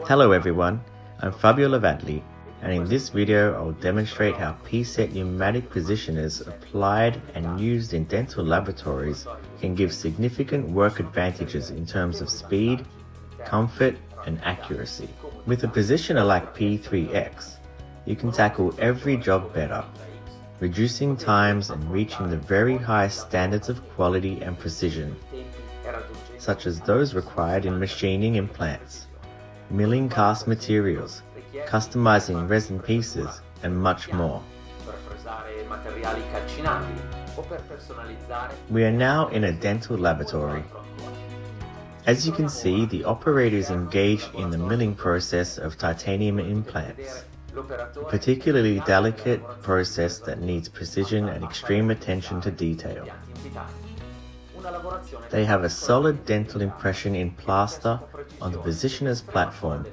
Hello everyone, I'm Fabio Lavadli, and in this video I'll demonstrate how P-set pneumatic positioners applied and used in dental laboratories can give significant work advantages in terms of speed, comfort and accuracy. With a positioner like P3X, you can tackle every job better, reducing times and reaching the very highest standards of quality and precision, such as those required in machining implants, milling cast materials, customizing resin pieces, and much more. We are now in a dental laboratory. As you can see, the operator is engaged in the milling process of titanium implants, a particularly delicate process that needs precision and extreme attention to detail. They have a solid dental impression in plaster on the positioner's platform,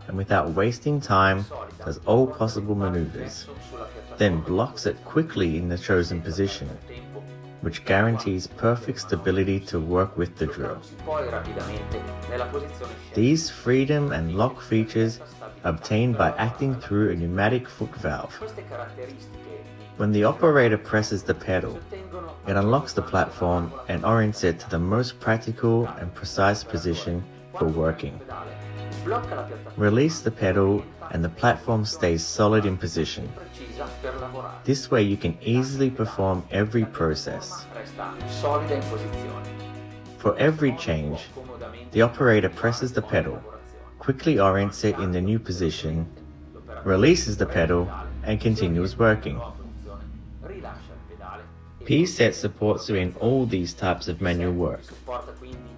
and without wasting time does all possible maneuvers, then blocks it quickly in the chosen position, which guarantees perfect stability to work with the drill. These freedom and lock features are obtained by acting through a pneumatic foot valve. When the operator presses the pedal, it unlocks the platform and orients it to the most practical and precise position for working. Release the pedal and the platform stays solid in position. This way you can easily perform every process. For every change, the operator presses the pedal, quickly orients it in the new position, releases the pedal, and continues working. P-set supports doing all these types of manual work.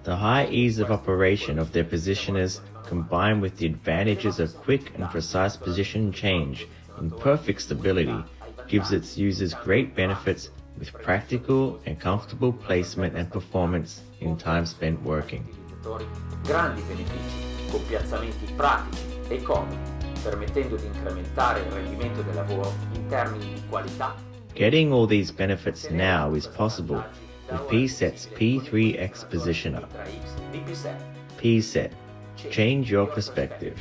The high ease of operation of their positioners, combined with the advantages of quick and precise position change and perfect stability, gives its users great benefits with practical and comfortable placement and performance in time spent working. Grandi benefici, con piazzamenti pratici e comodi, permettendo di incrementare il rendimento del lavoro in termini di qualità. Getting all these benefits now is possible with P-set's P3X positioner. P-set, change your perspective.